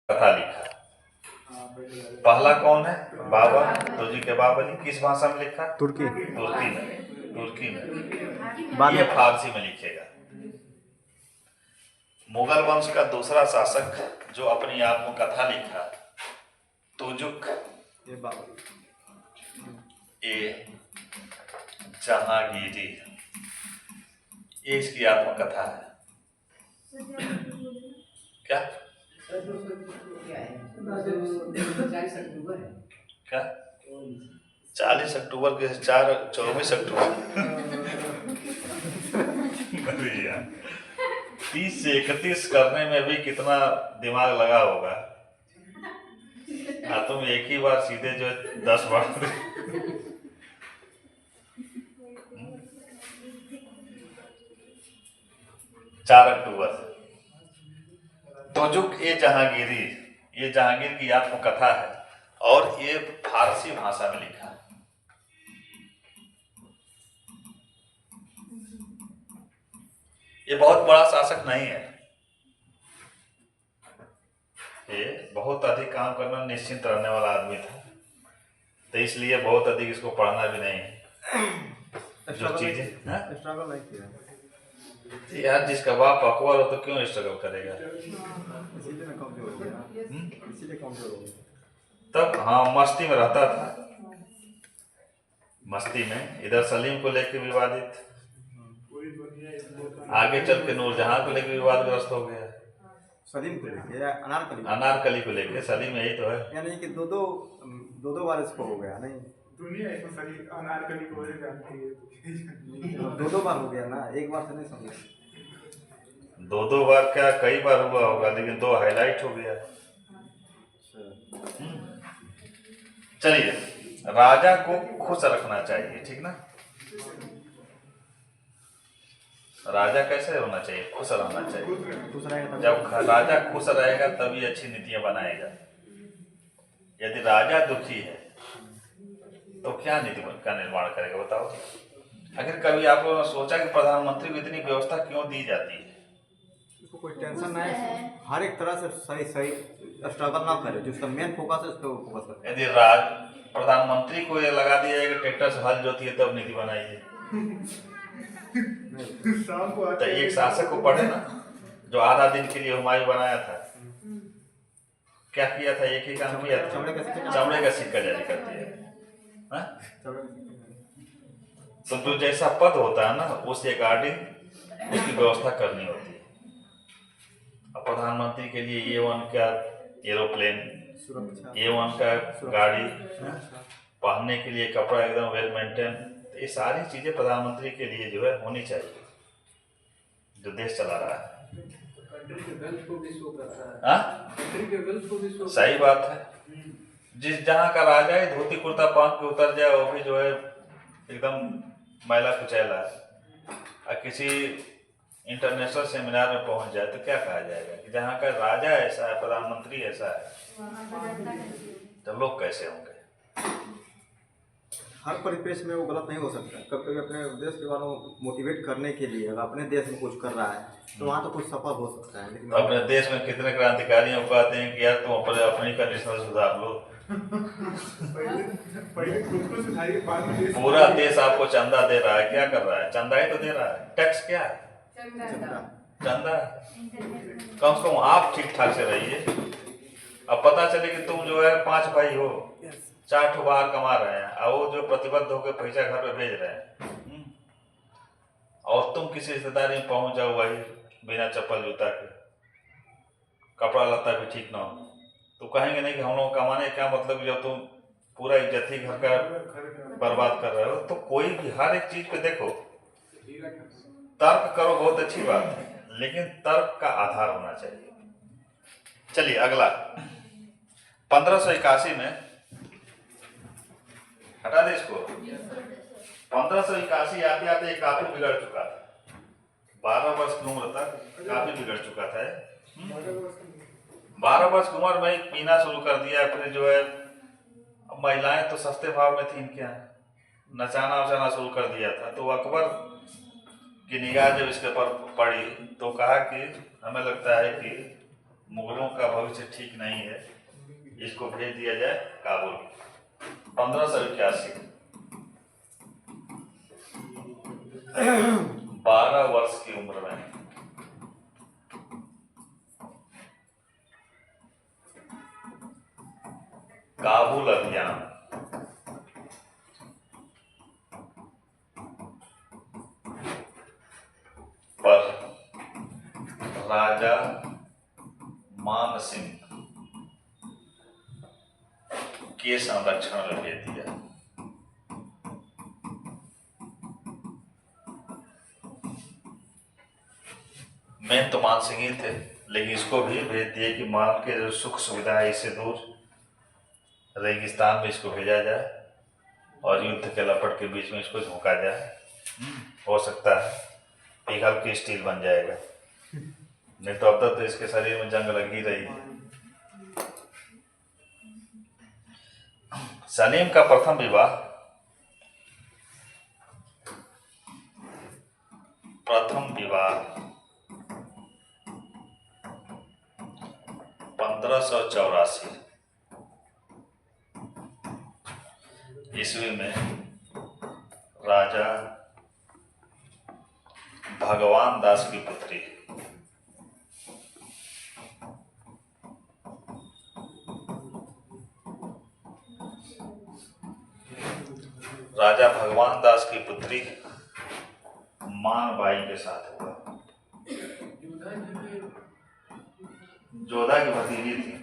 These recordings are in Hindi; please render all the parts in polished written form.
कथा लिखा। पहला कौन है? बाबर, तुर्की के बाबर। किस भाषा में लिखा? तुर्की। तुर्की में। तुर्की में। ये फारसी में लिखेगा। मुगल वंश का दूसरा शासक जो अपनी आत्मकथा लिखा, तुजुक ए जहांगीरी, ये इसकी आत्मकथा है। क्या क्या 40 अक्टूबर के 24 अक्टूबर 30 से 31 करने में भी कितना दिमाग लगा होगा। तुम एक ही बार सीधे जो 10 बार 4 अक्टूबर। तुजुक ए जहांगीरी, ये जहांगीर की आत्मकथा है और ये फारसी भाषा में लिखा है। ये बहुत बड़ा शासक नहीं है, ये बहुत अधिक काम करना निश्चिंत रहने वाला आदमी था, तो इसलिए बहुत अधिक इसको पढ़ना भी नहीं है। जो चीजें यार, जिसका बाप अकबर हो तो क्यों स्ट्रगल करेगा? तब हाँ, मस्ती में रहता था, मस्ती में। इधर सलीम को लेके विवादित, आगे चल के नूरजहां को लेके विवादग्रस्त हो गया। सलीम को लेके या अनारकली को लेके? सलीम यही तो है, यानी कि दो बार इसको हो गया नहीं, दुनिया इसको सलीम अनारकली को जानती है। दो बार हो गया ना, एक बार से नहीं समझे। दो बार क्या, कई बार हुआ होगा, लेकिन 2 हाईलाइट हो गया। चलिए, राजा को खुश रखना चाहिए, ठीक ना? राजा कैसे होना चाहिए? खुश रहना चाहिए। जब राजा खुश रहेगा तभी अच्छी नीतियां बनाएगा। यदि राजा दुखी है तो क्या नीति का निर्माण करेगा, बताओ। आखिर कभी आप लोगों ने सोचा कि प्रधानमंत्री को इतनी व्यवस्था क्यों दी जाती है? उसको कोई टेंशन नहीं है, हर एक तरह से सही स्ट्रगल ना करे, जो उसका मेन फोकस है उस पर फोकस करे। यदि प्रधानमंत्री को ये लगा दिया जाए कि ट्रैक्टर से हल जोती है तब नीति बनाइए, तो एक शासक को पढ़े ना, जो आधा दिन के लिए हुमायूं बनाया था, क्या किया था? एक ही काम किया था, चमड़े का सिक्का जारी कर दिया। तो जो जैसा पद होता है ना, उस अकॉर्डिंग उसकी व्यवस्था करनी होती है। अब प्रधानमंत्री के लिए A1 का एरोप्लेन, A1 का गाड़ी, पहनने के लिए कपड़ा एकदम वेल मेंटेन, तो ये सारी चीजें प्रधानमंत्री के लिए जो है होनी चाहिए, जो देश चला रहा है। सही बात है। जिस जहाँ का राजा है धोती कुर्ता पहन के उतर जाए, वो भी जो है एकदम मैला कुचैला, और किसी इंटरनेशनल सेमिनार में पहुंच जाए तो क्या कहा जाएगा कि जहाँ का राजा ऐसा है, प्रधानमंत्री ऐसा है, तो लोग कैसे होंगे? हर परिपेश में वो गलत नहीं हो सकता। कभी कभी अपने देश के वालों को मोटिवेट करने के लिए अगर अपने देश में कुछ कर रहा है तो वहाँ तो कुछ सफल हो सकता है, लेकिन अपने देश में कितने क्रांतिकारियों को कहते हैं कि यार तुम अपनी कंडीशनल सुधार लो। पहले खुद को सुधारिए, बाद में पूरा देश आपको चंदा दे रहा है, क्या कर रहा है? चंदा ही तो दे रहा है। टैक्स क्या है? चंदा। कम से कम आप ठीक ठाक से रहिए। अब पता चले कि तुम जो है 5 भाई हो, 4 ठो बाहर कमा रहे हैं, और वो जो प्रतिबद्ध होकर पैसा घर पे भेज रहे हैं, और तुम किसी रिश्तेदारी में पहुंच जाओ वही बिना चप्पल जूता के, कपड़ा लत्ता भी ठीक ना हो, तो कहेंगे नहीं कि हम लोग कमाने का मतलब, जब तुम पूरा इज्जत ही घर का बर्बाद कर रहे हो। तो कोई भी हर एक चीज पे देखो, तर्क करो, बहुत अच्छी बात है, लेकिन तर्क का आधार होना चाहिए। चलिए अगला, 1581 में, हटा दे इसको। 1581 आते आते काफी बिगड़ चुका था, 12 वर्ष की उम्र तक काफी बिगड़ चुका था। 12 वर्ष की उम्र में ही पीना शुरू कर दिया। फिर जो है महिलाएं तो सस्ते भाव में थी, क्या नचाना वचाना शुरू कर दिया था। तो अकबर की निगाह जब इसके पर पड़ी तो कहा कि हमें लगता है कि मुगलों का भविष्य ठीक नहीं है, इसको भेज दिया जाए काबुल। 1581 12 वर्ष की उम्र में काबुल अभियान पर राजा मान सिंह के संरक्षण में भेज दिया। मेन तो मान सिंह ही थे, लेकिन इसको भी भेज दिए कि मान के जो सुख सुविधा है इससे दूर रेगिस्तान में इसको भेजा जाए और युद्ध के लपट के बीच में इसको झोंका जाए। हो सकता है पिघल के स्टील बन जाएगा, नहीं तो अब तक तो इसके शरीर में जंग लग ही रही है। सलीम का प्रथम विवाह 1584 ईस्वी में राजा भगवान दास की पुत्री मान बाई के साथ हुआ। जोधा की भतीजी थी।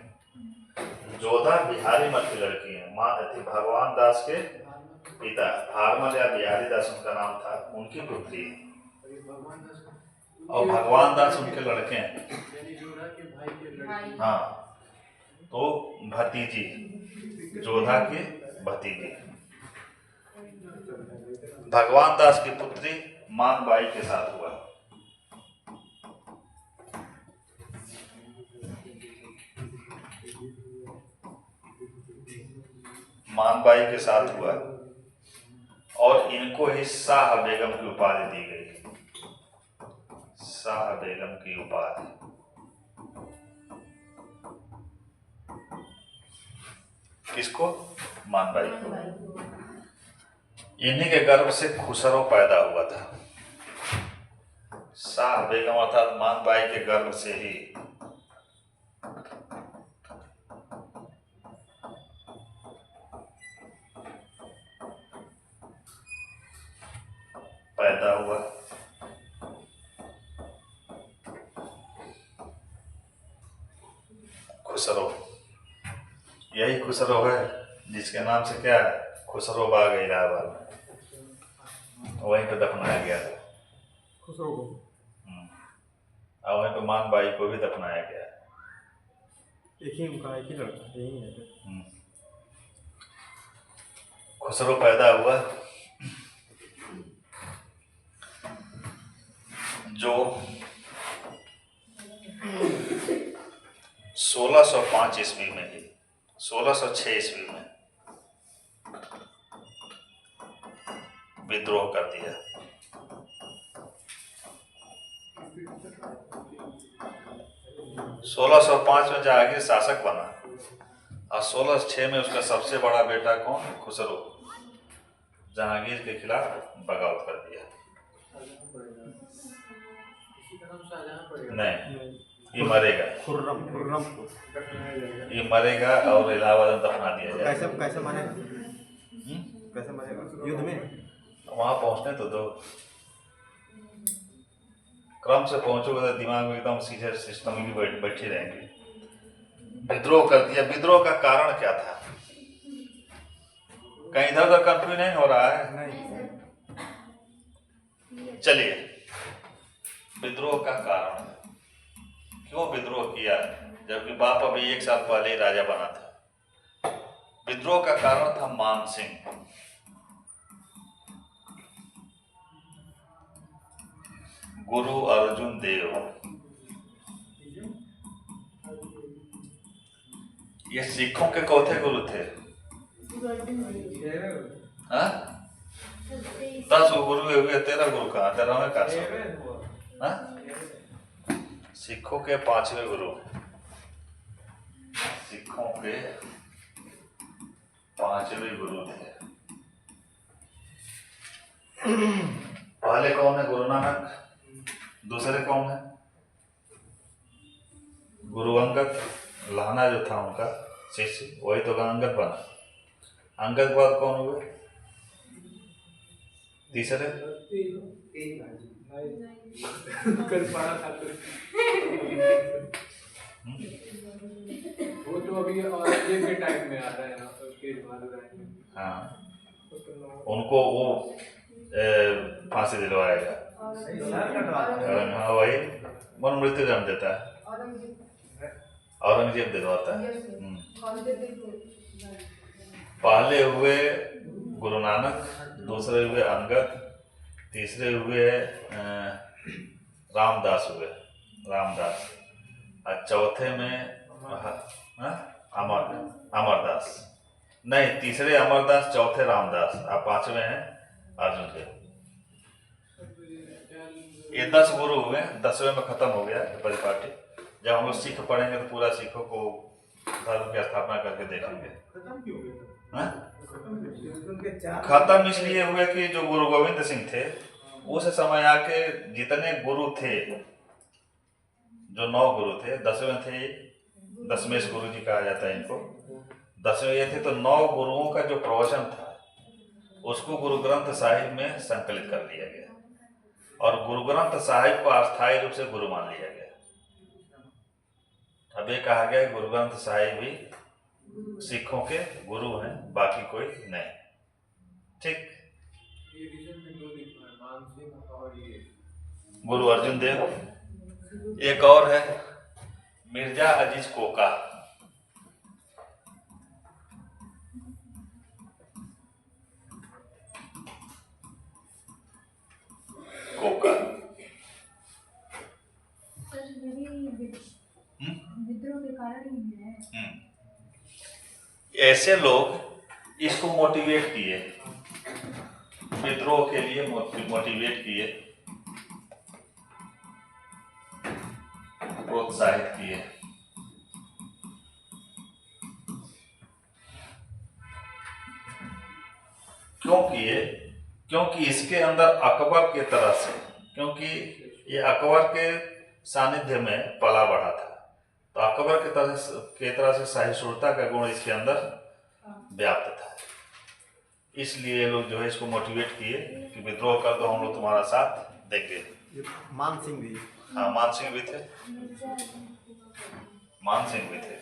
जोधा बिहारी मठ की लड़की है। माँ थी भगवान दास के पिता, भारमल या बिहारी दास उनका नाम था, उनकी पुत्री और भगवान दास उनके लड़के हैं। हाँ, तो भतीजी, जोधा की भतीजी भगवान दास की पुत्री मान बाई के साथ हुआ। मानबाई के साथ हुआ और इनको ही शाह बेगम की उपाधि दी गई। शाह बेगम की उपाधि किसको? मानबाई को। इन्हीं के गर्भ से खुसरो पैदा हुआ था। शाह बेगम अर्थात मानबाई के गर्भ से ही पैदा हुआ। खुसरो, यही खुसरो है जिसके नाम से क्या है, खुसरो बाग इलाहाबाद में, वहीं पे दफनाया गया था खुसरो को। और वहीं पे मानबाई को भी दफनाया गया। एक ही उनका, एक ही लड़का, यही है। खुसरो पैदा हुआ जो 1605 ईस्वी में ही 1606 ईस्वी में विद्रोह कर दिया। 1605 में जहांगीर शासक बना और 1606 में उसका सबसे बड़ा बेटा कौन? खुसरो, जहांगीर के खिलाफ बगावत कर दिया। नहीं, ये मरेगा, खुर्रम ये मरेगा और इलाहाबाद में दफना दिया जाएगा। कैसे मारेगा? कैसे मारेगा? युद्ध में? वहां पहुंचने तो दो, क्रम से पहुंचोगे तो दिमाग में एकदम सीधे सिस्टम की बैठी रहेंगी। विद्रोह कर दिया। विद्रोह का कारण क्या था? कहीं इधर उधर कंफ्यूज नहीं हो रहा है? नहीं। चलिए, विद्रोह का कारण, क्यों विद्रोह किया जबकि बाप अभी 1 साल पहले ही राजा बना था? विद्रोह का कारण था मान सिंह। गुरु अर्जुन देव, ये सिखों के चौथे गुरु थे। 10 गुरु हुए, 13 गुरु कहाँ? 13वें का सिखों के 5वें गुरु सिखों के पांचवें गुरु थे। पहले कौन है? गुरु नानक। दूसरे कौन है? गुरु अंगद। लाना जो था उनका शिष्य, वही तो अंगद बना। अंगद के बाद कौन हुए? तीसरे? कल पढ़ा था तो वो तो अभी औरंगजेब के टाइम में आ रहा है ना, तो केस मालूम है। हाँ, उनको वो फांसी दिलवाया गया। हाँ, वही मन मृत्यु दंड देता है, औरंगजेब दिलवाता है। पहले हुए गुरु नानक, दूसरे हुए अंगद, तीसरे हुए रामदास हुए, रामदास, और चौथे में अमरदास। नहीं, तीसरे अमरदास, चौथे रामदास, और पांचवें हैं अर्जुन देव। ये 10 गुरु हुए। 10वें में खत्म हो गया परिपाटी। जब हम लोग सिख पढ़ेंगे तो पूरा सिखों को धर्म की स्थापना करके देखेंगे। खत्म इसलिए हुए कि जो गुरु गोविंद सिंह थे, उस समय आके जितने गुरु थे, जो 9 गुरु थे, 10वें थे, दशमेश गुरु जी कहा जाता है इनको, 10वें ये थे, तो 9 गुरुओं का जो प्रवचन था उसको गुरु ग्रंथ साहिब में संकलित कर लिया गया, और गुरु ग्रंथ साहिब को अस्थायी रूप से गुरु मान लिया गया। अब ये कहा गया गुरु ग्रंथ साहिब ही सिखों के गुरु हैं, बाकी कोई नहीं। ठीक। गुरु अर्जुन देव। एक और है मिर्जा अजीज कोका। कोका विद्रोह के कारण ही है। ऐसे लोग इसको मोटिवेट किए, विद्रोह के लिए मोटिवेट किए, प्रोत्साहित किए। क्यों किए? क्योंकि इसके अंदर अकबर के तरह से, क्योंकि ये अकबर के सानिध्य में पला बढ़ा था, तो अकबर के तरह से सहिष्णुता का गुण इसके अंदर व्याप्त था। इसलिए ये लोग जो है इसको मोटिवेट किए कि विद्रोह कर दो, हम लोग तुम्हारा साथ देंगे। मान सिंह भी। हाँ, मान सिंह भी थे, मान सिंह भी थे।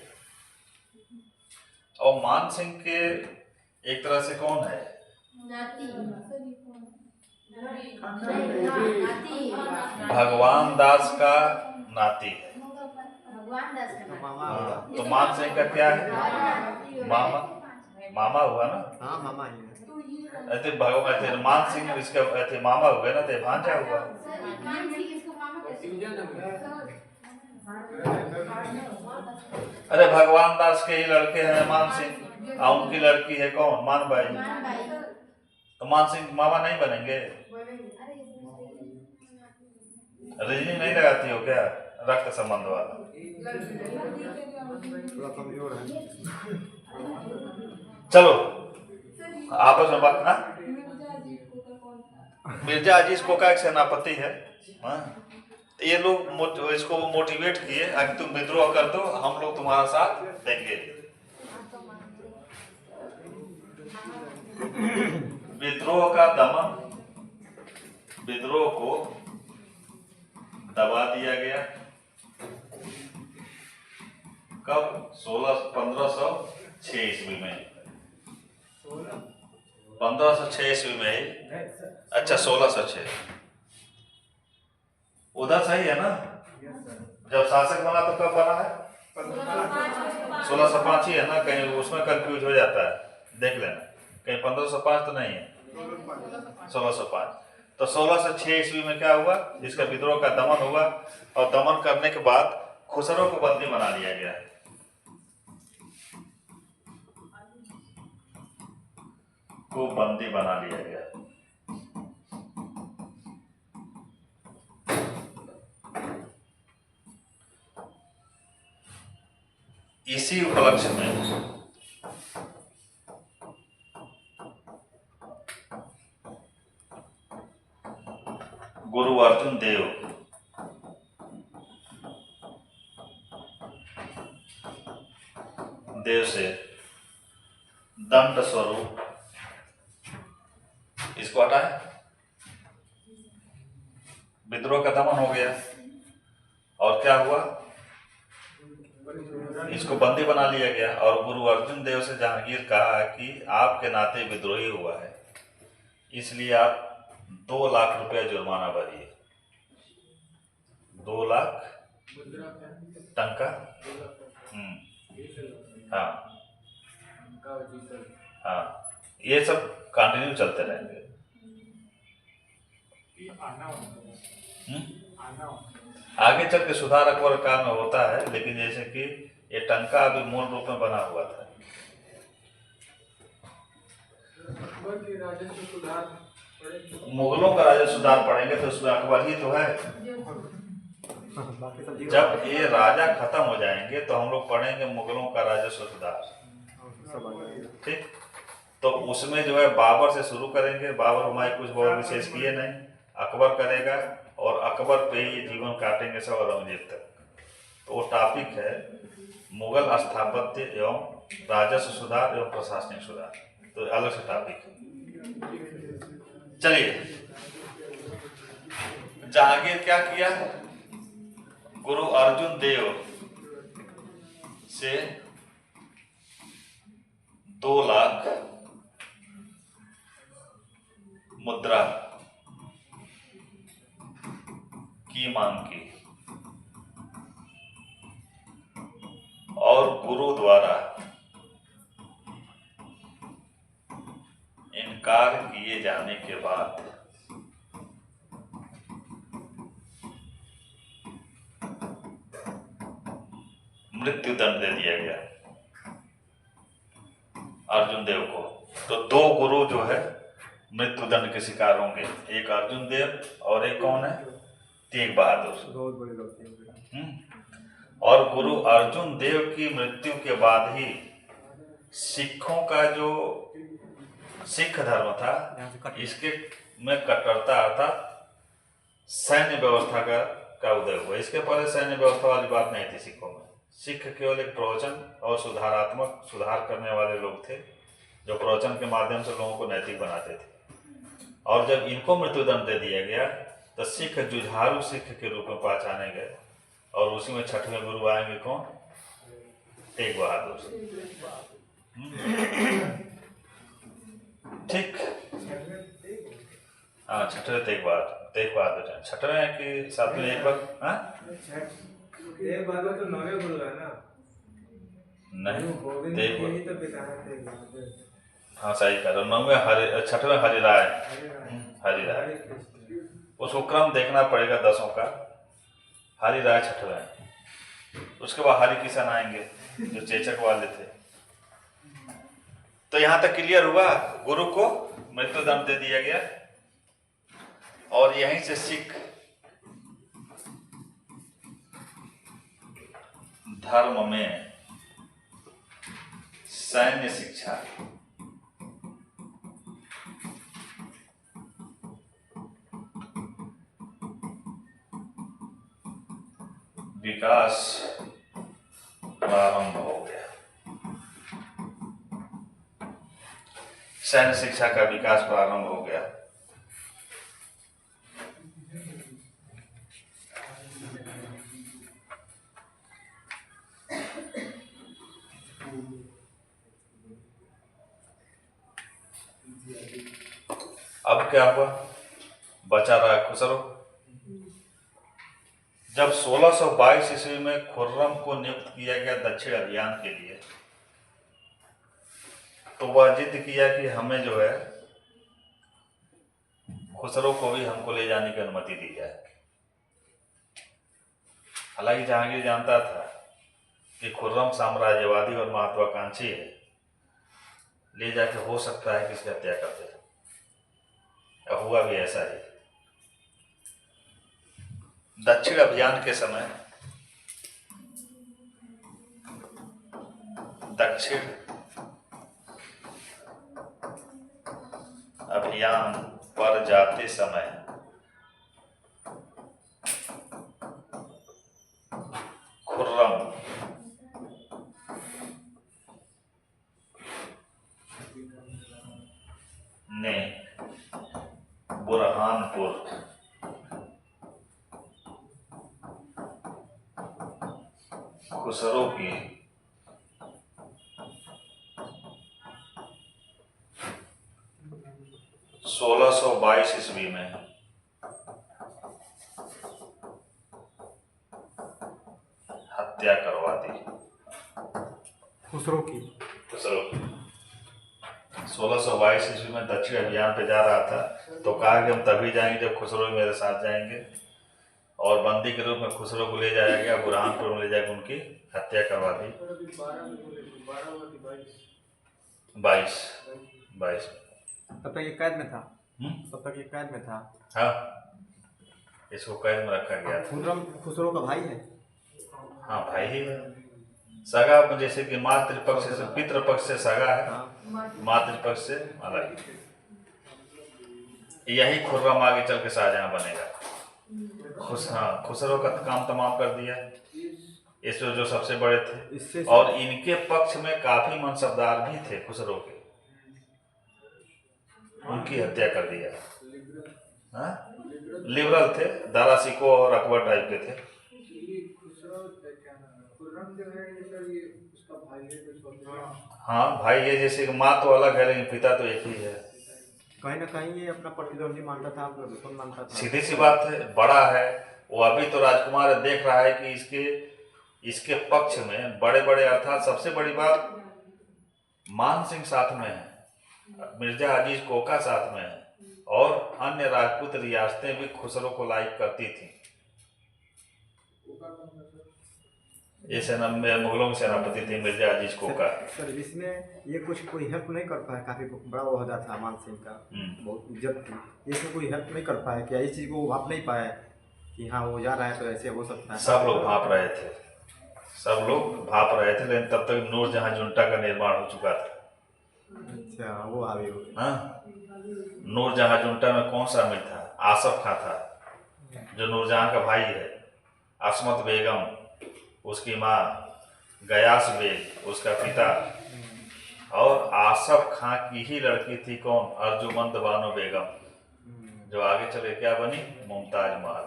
और मान सिंह के एक तरह से कौन है? भगवान दास का नाती है। तो मान सिंह का क्या है? मामा। मामा हुआ ना? हाँ, मामा ही है। ऐसे भगवान मान सिंह इसका ऐसे मामा हुए ना, तो भांजा हुआ। अरे भगवान दास के ही लड़के हैं मान सिंह, और उनकी लड़की है कौन? मान बाई। तो मान सिंह मामा नहीं बनेंगे? रीजनिंग नहीं लगाती हो क्या? रक्त संबंध वाला थोड़ा कमजोर है। चलो आपस में बात ना। मिर्जा अजीज कोका एक सेनापति है। ये लोग इसको मोटिवेट किए कि तुम विद्रोह कर दो, हम लोग तुम्हारा साथ देंगे। विद्रोह का दमन, विद्रोह को दबा दिया गया। कब? 1506 ईस्वी में। 1506 ईस्वी में ही। अच्छा, 1606। उधर सही है ना? जब शासक बना तो कब बना है? 1605 ही है ना? कहीं उसमें कंफ्यूज हो जाता है, देख लेना, कहीं 1505 तो नहीं है, 1605। तो 1606 ईस्वी में क्या हुआ? इसका विद्रोह का दमन हुआ, और दमन करने के बाद खुसरो को बंदी बना लिया गया। को बंदी बना लिया गया। इसी उपलक्ष्य में गुरु अर्जुन देव से दंड स्वरूप इसको हटाए, विद्रोह का दमन हो गया। और क्या हुआ, इसको बंदी बना लिया गया और गुरु अर्जुन देव से जहांगीर कहा कि आपके नाते विद्रोही हुआ है, इसलिए आप 2 लाख रुपया जुर्माना भरिए। 2 लाख टंका। हाँ हाँ, ये सब कंटिन्यू चलते रहेंगे। आगे चल के सुधार अकबर काल में होता है, लेकिन जैसे कि ये टंका अभी मूल रूप में बना हुआ था। मुगलों का राजस्व सुधार पढ़ेंगे तो उसमें अकबर ही तो है। जब ये राजा खत्म हो जाएंगे तो हम लोग पढ़ेंगे मुगलों का राजस्व सुधार। ठीक, तो उसमें जो है बाबर से शुरू करेंगे। बाबर हमारे कुछ बहुत विशेष किए नहीं, अकबर करेगा और अकबर पे ही जीवन काटेंगे सब औरंगजेब तक। तो वो टॉपिक है मुगल स्थापत्य एवं राजस्व सुधार एवं प्रशासनिक सुधार, तो अलग से टॉपिक है। चलिए, जहांगीर क्या किया, गुरु अर्जुन देव से 2 लाख मुद्रा की मांग की और गुरु द्वारा इनकार किए जाने के बाद मृत्यु दंड दे दिया गया अर्जुन देव को। तो 2 गुरु जो है मृत्यु दंड के शिकार होंगे, एक अर्जुन देव और एक कौन है, तेग बहादुर। बहुत बड़ी गलती है। और गुरु अर्जुन देव की मृत्यु के बाद ही सिखों का जो सिख धर्म था, इसके में कट्टरता अर्थात सैन्य व्यवस्था का उदय हुआ। इसके पहले सैन्य व्यवस्था वाली बात नहीं थी सिखों में। सिख केवल एक प्रवचन और सुधार करने वाले लोग थे, जो प्रवचन के माध्यम से लोगों को नैतिक बनाते थे। और जब इनको मृत्युदंड दे दिया गया तो सिख जुझारू सिख के रूप में पहचाने गए और उसी में 6वें गुरु आएंगे कौन, तेग बहादुर। ठीक, हाँ 6वें तेग बहादुर 6वें है कि 7वें एक बार। हाँ तेग बहादुर तो 9वें गुरु है ना? नहीं, गोविंद तेग के ही तो पिता है तेग बहादुर। हाँ सही कह रहे हो। 6वें हरिराय। उसको क्रम देखना पड़ेगा 10 का। हरिराय 6वें, उसके बाद हरि किशन आएंगे जो चेचक वाले थे। तो यहां तक क्लियर हुआ, गुरु को मृत्युदंड दे दिया गया और यहीं से सिख धर्म में सैन्य शिक्षा विकास प्रारंभ हो गया। सैन्य शिक्षा का विकास प्रारंभ हो गया। अब क्या हुआ, बचा रहा है खुसरो। जब 1622 ईस्वी में खुर्रम को नियुक्त किया गया दक्षिण अभियान के लिए, तो वह जिद किया कि हमें जो है खुसरो को भी हमको ले जाने की अनुमति दी जाए। हालांकि जहांगीर जानता था कि खुर्रम साम्राज्यवादी और महत्वाकांक्षी है, ले जाके हो सकता है कि इसकी हत्या कर दे। हुआ भी ऐसा ही। दक्षिण अभियान के समय दक्षिण अभियान पर जाते समय खुर्रम ने बुरहानपुर खुसरो की 1622 ईस्वी में हत्या करवा दी। खुसरो की 1622 ईस्वी में दक्षिण अभियान पे जा रहा था, तो कहा कि हम तभी जाएंगे जब खुसरो मेरे साथ जाएंगे, और बंदी के रूप में खुसरो को ले जाया गया, बुरहानपुर में ले जाकर उनकी हत्या करवा दी। 22 तब तक ये कैद में था। तब तक ये कैद में था। हाँ, इसको कैद में रखा गया। खुर्रम खुसरो का भाई है। हाँ, भाई ही है। सगा जैसे कि मातृपक्ष से पितृपक्ष से सगा है, मातृपक्ष से अलग। यही खुर्रम आगे चल के शाहजहां बनेगा। खुसरो का काम तमाम कर दिया, इसमें जो सबसे बड़े थे, और इनके पक्ष में काफी मनसबदार भी थे खुसरो के, उनकी हत्या कर दिया। हाँ? लिबरल थे, दारा सिको और अकबर टाइप के थे। हाँ, भाई है, जैसे कि माँ तो अलग है लेकिन पिता तो एक ही है। कहीं ना कहीं ये अपना प्रतिद्वंदी मानता था, अपना दुश्मन मानता था। सीधी सी बात है, बड़ा है वो, अभी तो राजकुमार देख रहा है कि इसके पक्ष में बड़े बड़े, अर्थात सबसे बड़ी बात मान सिंह साथ में है, मिर्जा अजीज कोका साथ में है, और अन्य राजपूत रियासतें भी खुसरो को लाइक करती थी। ये मुगलों के सेनापति थे मिर्जा अजीज कोका। सर इसमें ये कुछ कोई हेल्प नहीं कर पाया, काफी बड़ा ओहदा था मान सिंह का, बहुत इज्जत थी, इसमें कोई हेल्प नहीं कर पाया, क्या इस चीज को भाप नहीं पाया कि हाँ वो जा रहा है तो ऐसे हो सकता है? सब लोग भाप रहे थे, लेकिन तब तक नूरजहां जुंटा का निर्माण हो चुका था। अच्छा, वो आगे हो गया। हाँ, नूरजहां जुंटा में कौन सा अमीर था? आसफ खां था, जो नूरजहां का भाई है। असमत बेगम, उसकी माँ गयास बेग, उसका पिता, और आसफ खां की ही लड़की थी कौन? अर्जुमंद बानो बेगम, जो आगे चले क्या बनी? मुमताज महल।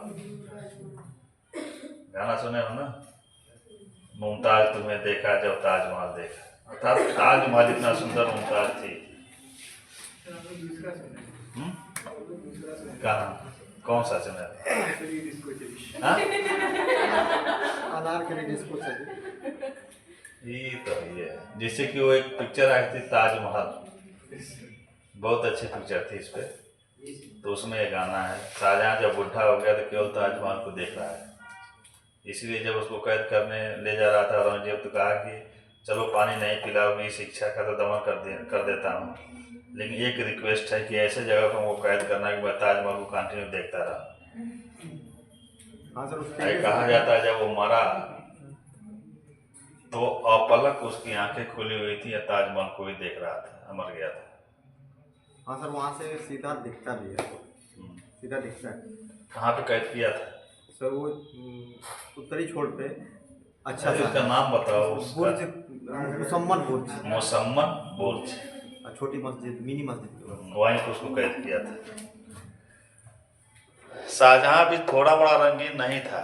गाना सुने हो ना, मुमताज तुम्हें देखा जब ताजमहल देखा, अर्थात ताजमहल इतना सुंदर मुमताज थी। कहाँ, कौन सा चैनल? ये तो ये है, जिससे कि वो एक पिक्चर आई थी ताजमहल, बहुत अच्छी पिक्चर थी इस पे, तो उसमें ये गाना है। शाहजहां जब बुढ़ा हो गया तो केवल ताजमहल को देख रहा है, इसलिए जब उसको कैद करने ले जा रहा था औरंगजेब, तो कहा कि चलो पानी नहीं पिलाओगे, इस इच्छा का तो दमन कर देता हूँ, लेकिन एक रिक्वेस्ट है कि ऐसे जगह पर वो कैद करना कि मैं ताजमहल को कंटिन्यू देखता रहा। कहा जाता है जब वो मरा तो अपलक उसकी आंखें खुली हुई थी, या ताजमहल को ही देख रहा था, मर गया था। हाँ सर, वहाँ से सीधा दिखता भी है, सीधा दिखता है। कहाँ पे कैद किया था सर? वो उत्तरी छोर पे। अच्छा, उसका नाम बताओ। बुर्ज, मुसम्मन बुर्ज। मुसम्मन बुर्ज, छोटी मस्जिद, मिनी मस्जिद, वहीं पर उसको कैद किया था। शाहजहां भी थोड़ा बड़ा रंगीन नहीं था,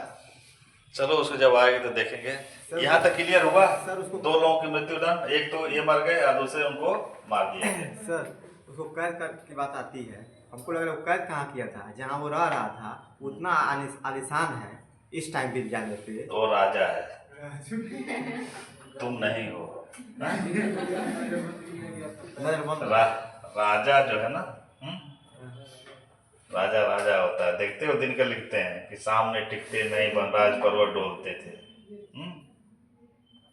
चलो उसको जब आएंगे तो देखेंगे। यहाँ तक क्लियर हुआ? सर उसको 2 लोगों की मृत्यु दंड, एक तो ये मर गए और दूसरे उनको मार दिया गया। सर उसको कैद की बात आती है, हमको लग रहा है वो कैद कहाँ किया था? जहाँ वो रह रहा था उतना आलिशान है इस टाइम पे जाने पे। तो राजा है, तुम नहीं हो। राजा जो है ना, राजा होता है। देखते हो दिन का लिखते हैं कि सामने टिकते नहीं वनराज पर्वत डोलते थे।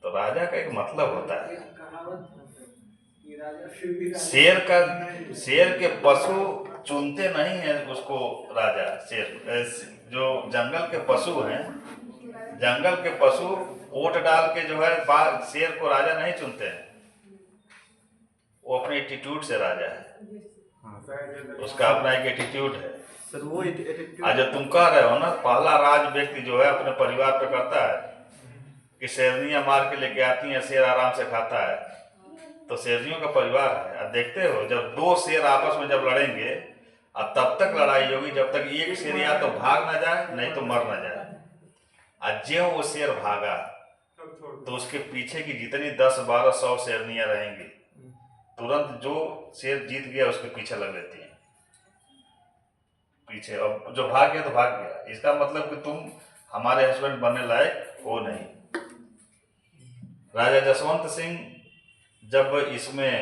तो राजा का एक मतलब होता है। शेर के पशु चुनते नहीं है उसको राजा। शेर जो जंगल के पशु हैं, जंगल के पशु वोट डाल के जो है शेर को राजा नहीं चुनते हैं। वो अपने एटीट्यूड से राजा है, हाँ उसका अपना एक एटीट्यूड है। सर, वो एटीट्यूड आज जब तुम कह रहे हो ना, पहला राज व्यक्ति जो है अपने परिवार पे करता है कि शेरनियां मार के लेके आती हैं, शेर आराम से खाता है, तो शेरनियों का परिवार है। अब देखते हो जब दो शेर आपस में जब लड़ेंगे, अब तब तक लड़ाई होगी जब तक एक शेर या तो भाग ना जाए नहीं तो मर ना जाए। आज ज्यों वो शेर भागा तो उसके पीछे की जितनी 10-12-100 शेरनियां रहेंगी, तुरंत जो शेर जीत गया उसके पीछे लग लेती हैं पीछे, और जो भाग गया तो भाग गया। इसका मतलब कि तुम हमारे हस्बैंड बनने लायक हो नहीं। राजा जसवंत सिंह जब इसमें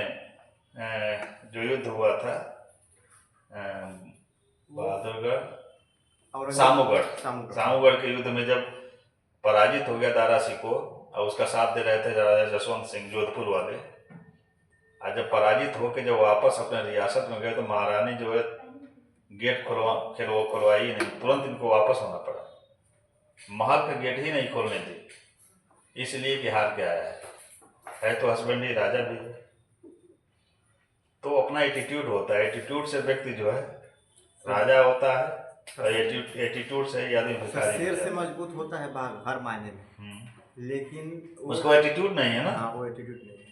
जो युद्ध हुआ था बहादुरगढ़ सामूगढ़ के युद्ध में जब पराजित हो गया दारा सिकोह और उसका साथ दे रहे थे राजा जसवंत सिंह जोधपुर वाले, और जब पराजित होकर जब वापस अपने रियासत में गए तो महारानी जो है गेट खुलवाई नहीं, तुरंत इनको वापस होना पड़ा। महल का गेट ही नहीं खोलने दी, इसलिए कि हार के आया है तो हस्बैंड ही राजा भी है। तो अपना एटीट्यूड होता है, एटीट्यूड से व्यक्ति जो है राजा होता है, और एटीट्यूड से ही आदमी भिखारी शेर से मजबूत होता है बाघ हर मायने में, लेकिन उसको एटीट्यूड नहीं है ना। हाँ, वो एटीट्यूड नहीं है,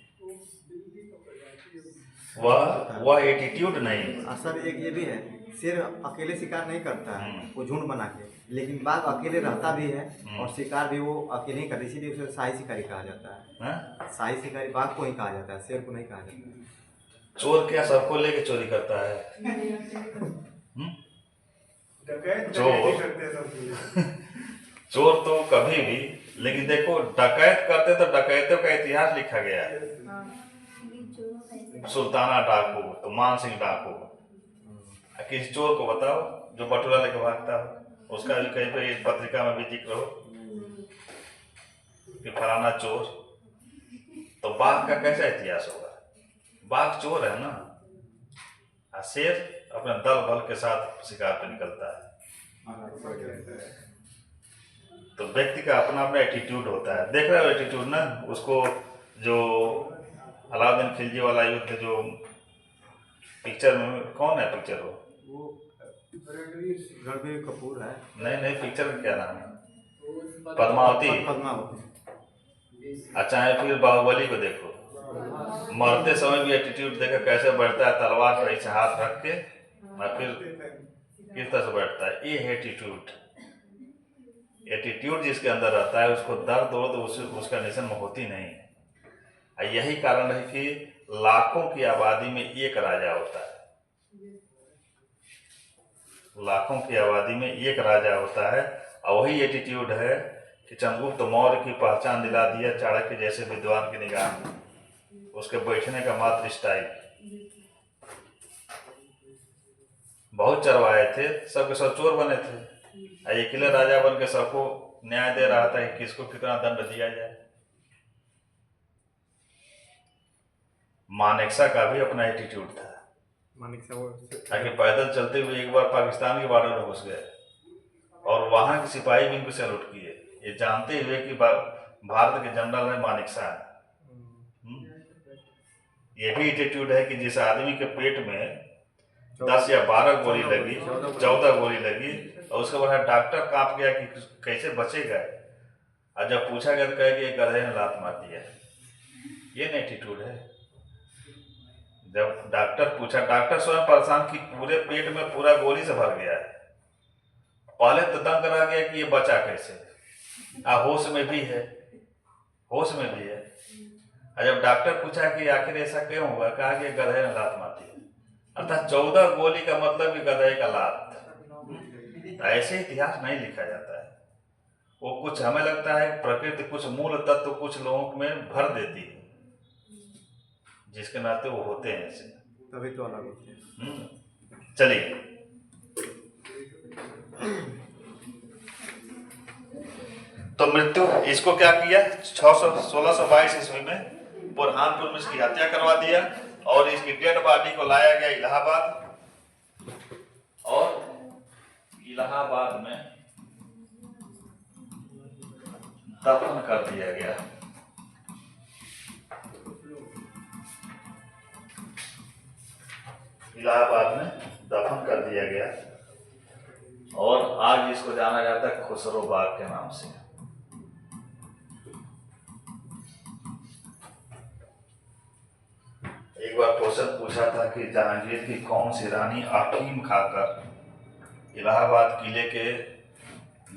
वह एटीट्यूड नहीं। सर एक ये भी है, शेर अकेले शिकार नहीं करता है, वो झुंड बना के, लेकिन बाघ अकेले रहता भी है और शिकार भी वो अकेले ही करता है, इसीलिए उसे शाही शिकारी कहा जाता है। शाही शिकारी बाघ को ही कहा जाता है, शेर को नहीं कहा जाता है। चोर क्या सबको लेके चोरी करता है? चोर तो कभी भी, लेकिन देखो डकैत करते तो डकैतों का इतिहास लिखा गया है। सुल्ताना डाकू तो मान सिंह डाकू, किसी चोर को बताओ जो बटुला लेके भागता हो, उसका भी कहीं पे पत्रिका में भी जिक्र हो कि फलाना चोर। तो बाघ का कैसा इतिहास होगा? बाघ चोर है ना, शेर अपने दल बल के साथ शिकार पे निकलता है। तो व्यक्ति का अपना अपना एटीट्यूड होता है। देख रहे हो एटीट्यूड ना, उसको जो अलाउद्दीन खिलजी वाला युद्ध जो पिक्चर में, कौन है पिक्चर वो रणबीर कपूर है। नहीं पिक्चर का क्या नाम है? पद्मावती। अच्छा है, फिर बाहुबली को देखो, मरते समय भी एटीट्यूड देखो कैसे बैठता है, तलवार पर ऐसे हाथ रख के और फिर किस तरह से बैठता है। ये एटीट्यूड, एटीट्यूड जिसके अंदर रहता है उसको दर्द हो तो उसका निशान में होती नहीं है। यही कारण है कि लाखों की आबादी में एक राजा होता है, लाखों की आबादी में एक राजा होता है। और वही एटीट्यूड है कि चंद्रगुप्त मौर्य की पहचान दिला दिया चाणक्य जैसे विद्वान की निगाह में, उसके बैठने का मात्र स्टाइल। बहुत चरवाए थे, सबके सब चोर बने थे, अकेले राजा बन के सबको न्याय दे रहा था कि किसको कितना दंड दिया जाए। मानेकशा का भी अपना एटीट्यूड था। आगे पैदल चलते हुए एक बार पाकिस्तान के बॉर्डर में घुस गए और वहां के सिपाही भी इनको सैल्यूट किए, ये जानते हुए कि भारत के जनरल है मानेकशा। ये भी एटीट्यूड है कि जिस आदमी के पेट में 10 या 12 गोली लगी, 14 गोली लगी, और उसके बाद डॉक्टर कांप गया कि कैसे बचेगा, और जब पूछा गया तो कहे कि एक गधे ने लात मार दिया। ये नहीं एटीट्यूड है। जब डॉक्टर पूछा, डॉक्टर स्वयं परेशान कि पूरे पेट में पूरा गोली से भर गया है, पहले तो दंग रह गया कि ये बचा कैसे, होश में भी है, होश में भी है। और जब डॉक्टर पूछा कि आखिर ऐसा क्यों हुआ, कहा कि गधे ने लात मार दी। अर्थात 14 गोली का मतलब कि गधे का लात। ऐसे इतिहास नहीं लिखा जाता है। वो कुछ हमें लगता है प्रकृति कुछ मूल तत्व कुछ लोगों में भर देती है, जिसके नाते वो होते हैं ऐसे, तभी तो अलग होते हैं। चलिए तो मृत्यु, इसको क्या किया 1622 ईस्वी में बुरहानपुर में इसकी हत्या करवा दिया और इसकी डेड बॉडी को लाया गया इलाहाबाद, और इलाहाबाद में दफन कर दिया गया। इलाहाबाद में दफन कर दिया गया और आज इसको जाना जाता है खुसरो बाग के नाम से। एक बार क्वेश्चन पूछा था कि जहांगीर की कौन सी रानी अफीम खाकर इलाहाबाद किले के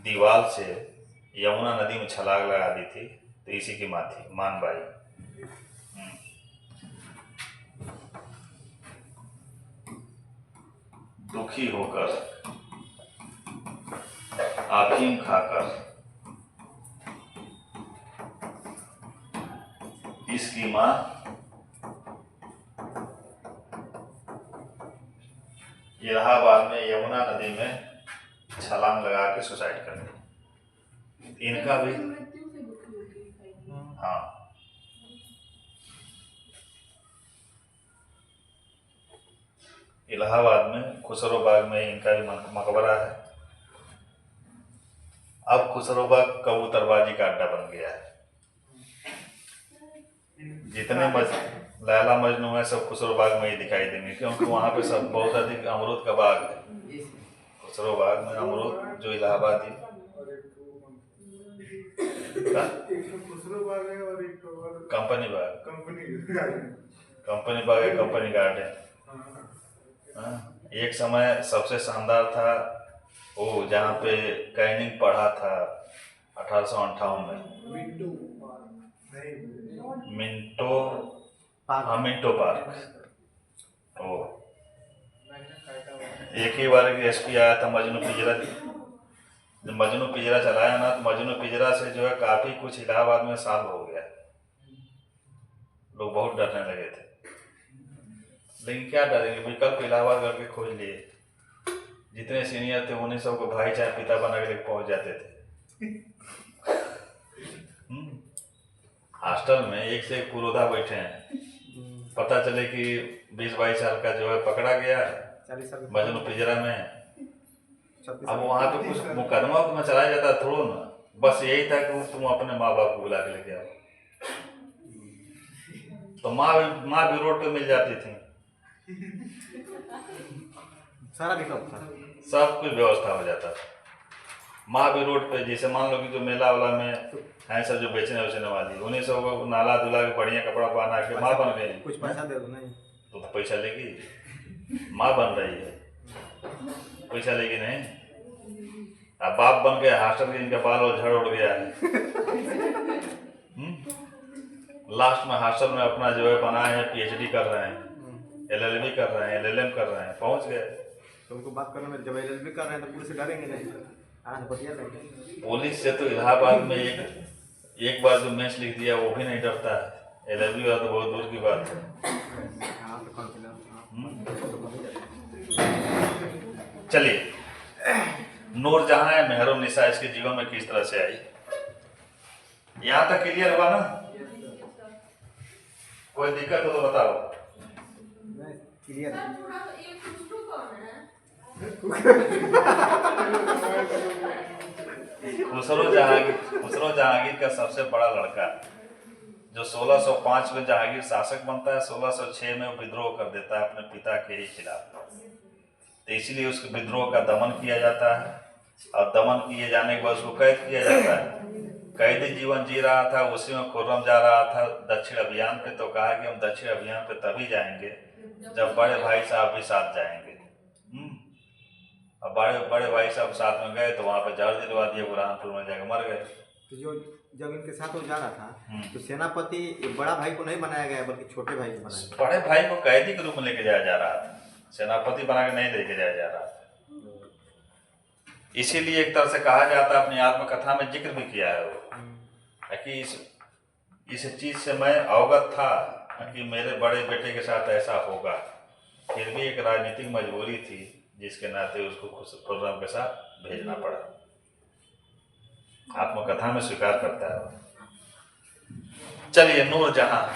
दीवार से यमुना नदी में छलांग लगा दी थी, तो इसी की माँ थी मानबाई। दुखी होकर अफीम खाकर इसकी माँ इलाहाबाद में यमुना नदी में छलांग लगा के सुसाइड कर दी। इनका भी हाँ, इलाहाबाद में खुसरो बाग में इनका भी मकबरा है। अब खुसरो बाग कबूतरबाजी का अड्डा बन गया है। जितने लैला मजनू है सब खुसरो बाग में ही दिखाई देंगे, क्योंकि वहाँ पे सब बहुत अधिक अमरूद का बाग है। खुसरो बाग में अमरूद जो इलाहाबादी खुसरो बाग है और एक कंपनी बाग, कंपनी बाग है, कंपनी गार्डन। एक समय सबसे शानदार था वो जहाँ पे कैनिंग पढ़ा था 1858 में, मिंटो पार्क। ओ एक ही बार एसपी आया था मजनू पिंजरा, जब मजनू पिंजरा चलाया ना, तो मजनू पिंजरा से जो है काफी कुछ इलाहाबाद में सॉल्व हो गया। लोग बहुत डरने लगे थे, लेकिन क्या डरेंगे, विकल्प इलाहाबाद करके खोज लिए। जितने सीनियर थे उन्हीं सबको भाई चाहे पिता बना के पहुंच जाते थे। हॉस्टल में एक से एक पुरोधा बैठे हैं, पता चले कि 20-22 साल का जो है पकड़ा गया मजनू पिंजरा में। अब वहां पे कुछ मुकदमा में चलाया जाता थोड़ा ना, बस यही था कि तुम अपने माँ बाप को बुला के लेके आओ, तो माँ भी रोड पे मिल जाती थी। सारा विकल्प था, सब कुछ व्यवस्था हो जाता था। माँ भी रोड पे, जैसे मान लो कि जो मेला वाला में है सब जो बेचने वेचने वाली, उन्हीं सब को नाला धुला के बढ़िया कपड़ा पहना के माँ बन गई। कुछ पैसा दे दो, नहीं तो पैसा लेगी, माँ बन रही है, पैसा लेगी नहीं। अब बाप बन गए, हॉस्टल के इनका बाल और झड़ उड़ गया है। लास्ट में हॉस्टल में अपना जो है बनाए हैं, PhD कर रहे हैं, LLB कर रहे हैं, LLM कर रहे हैं, पहुंच गए। तो उनको बात करने में, जब LLB कर रहे हैं तो पुलिस से डरेंगे नहीं, बतिया लेंगे। पुलिस से तो इलाहाबाद में एक बार जो मैच लिख दिया वो भी नहीं डरता है, LLB वाला तो बहुत दूर की बात है। चलिए, नूरजहां है मेहरुन्निसा इसके जीवन में किस तरह से आई, यहाँ तक क्लियर हुआ ना? कोई दिक्कत हो तो बताओ। क्लियर खुसरो जहांगीर का सबसे बड़ा लड़का, जो 1605 में जहांगीर शासक बनता है, 1606 में वो विद्रोह कर देता है अपने पिता के ही खिलाफ। तो इसलिए उसके विद्रोह का दमन किया जाता है, और दमन किए जाने के बाद उसको कैद किया जाता है। कैदी जीवन जी रहा था, उसी में खुर्रम जा रहा था दक्षिण अभियान पे। तो कहा कि हम दक्षिण अभियान पे तभी जाएंगे जब बड़े भाई साहब भी साथ जाएंगे। अब बड़े भाई साहब साथ में गए तो वहाँ पे जहर दिलवा दिया, बुरहानपुर में जाकर मर गए। तो जब इनके साथ वो जा रहा था तो सेनापति बड़ा भाई को नहीं बनाया गया, बल्कि छोटे भाई को बनाया गया। बड़े भाई को कैदी के रूप में लेके जाया जा रहा था, सेनापति बना के नहीं लेके जाया जा रहा था। इसीलिए एक तरह से कहा जाता है, अपनी आत्मकथा में जिक्र भी किया है वो, कि इस चीज से मैं अवगत था कि मेरे बड़े बेटे के साथ ऐसा होगा, फिर भी एक राजनीतिक मजबूरी थी जिसके नाते उसको खुर्रम के साथ भेजना पड़ा। आत्मकथा में स्वीकार करता है। चलिए, नूरजहां,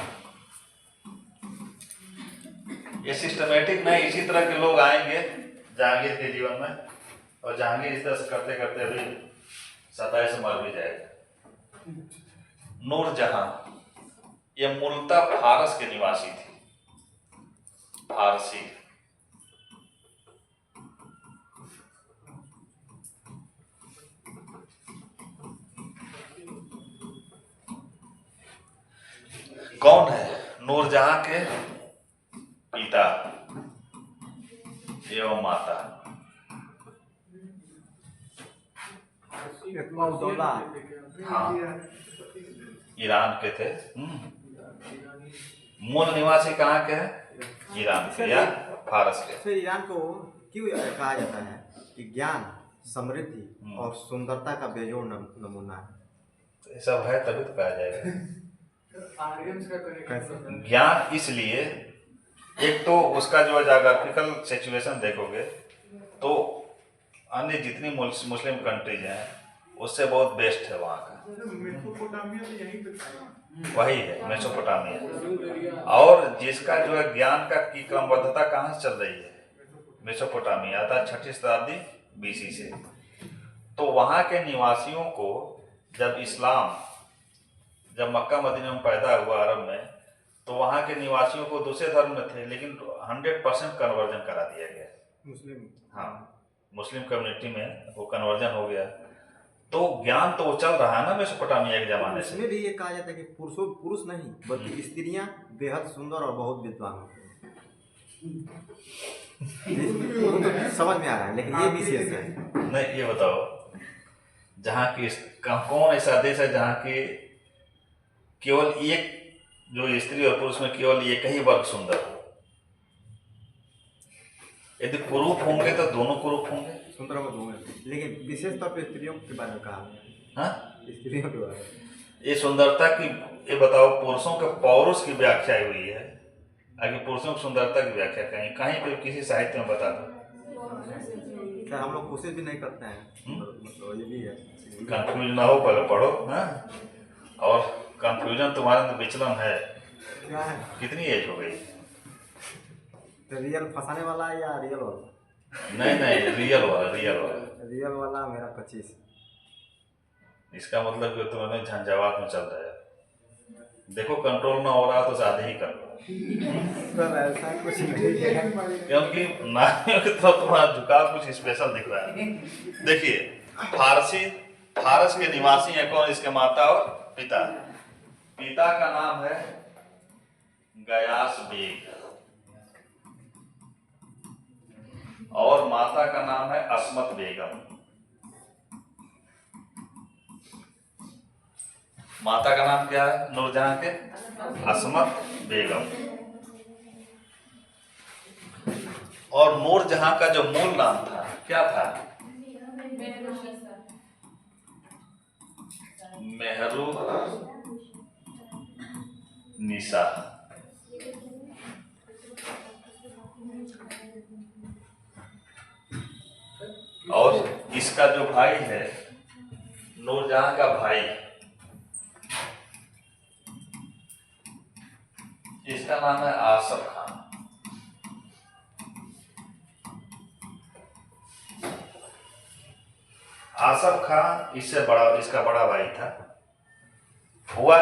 ये सिस्टमेटिक नहीं, इसी तरह के लोग आएंगे जहांगीर के जीवन में, और जहांगीर इस तरह से करते करते अभी 27 से मर भी जाएगा। नूरजहां ये मूलतः फारस के निवासी थी, फारसी। कौन है नूरजहां के पिता एवं माता? इकबाल-उद-दौला। हाँ, ईरान के थे। मूल निवासी कहाँ के हैं? ईरान के या फारस के। फिर ईरान को क्यों कहा जाता है कि ज्ञान, समृद्धि और सुंदरता का बेजोड़ नमूना है? ये सब है तभी तो कहा जाएगा। आर्यंस का कनेक्शन ज्ञान इसलिए, एक तो उसका जो जोग्राफिकल सिचुएशन देखोगे तो अन्य जितनी मुस्लिम कंट्रीज हैं उससे बहुत बेस्ट है वहाँ का। मेसोपोटामिया तो यहीं पे था। वही है मेसोपोटामिया। और जिसका जो है ज्ञान का की क्रमबद्धता कहाँ से चल रही है? मेसोपोटामिया था 6ठी शताब्दी BC से। तो वहाँ के निवासियों को जब मक्का मदीना में पैदा हुआ अरब में, तो वहाँ के निवासियों को दूसरे धर्म में थे, लेकिन 100% कन्वर्जन करा दिया गया। मुस्लिम। हाँ, मुस्लिम कम्युनिटी में वो कन्वर्जन हो गया। तो ज्ञान तो चल रहा है ना मेसोपोटामिया के जमाने से। इसमें भी ये कहा जाता है कि पुरुष नहीं बल्कि स्त्रियां बेहद सुंदर और बहुत विद्वान होती हैं। समझ में आ रहा है, लेकिन ये विशेष है। नहीं, ये बताओ, जहाँ की कौन ऐसा देश है जहाँ की केवल एक जो स्त्री और पुरुष में केवल एक ही वर्ग सुंदर हो? यदि कुरूप होंगे तो दोनों कुरूप होंगे। सुंदर होंगे, लेकिन विशेष तौर पे स्त्रियों के बारे में कहा। हाँ, स्त्रियों के बारे में ये सुंदरता की, ये बताओ, पुरुषों के पौरुष की व्याख्या हुई है, आगे पुरुषों की सुंदरता की व्याख्या कहीं पे किसी साहित्य में बता दो। सर, हम लोग कोशिश भी नहीं करते हैं, मतलब ये भी है। कंफ्यूज ना हो, पहले पढ़ो। हाँ, और कंफ्यूजन तुम्हारे अंदर विचलन है। क्या है? कितनी एज हो गई? तो रियल फंसाने वाला है या रियल वाला? नहीं, रियल वाला। रियल वाला मेरा 25। इसका मतलब कि तुम्हें झंझावात में चल रहा है। देखो कंट्रोल ना हो रहा तो शादी ही कर लो। सर, ऐसा कुछ नहीं है, क्योंकि नारियों की तरफ तुम्हारा झुकाव कुछ स्पेशल दिख रहा है। देखिए, फारस के निवासी है कौन? इसके माता और पिता। पिता का नाम है गयास बेग और माता का नाम है असमत बेगम। माता का नाम क्या है नूरजहां के? असमत बेगम। और नूरजहां का जो मूल नाम था क्या था? मेहरुनिसा। और इसका जो भाई है, नूरजहां का भाई, इसका नाम है आसफ खान। आसफ खान इससे बड़ा, इसका बड़ा भाई था। हुआ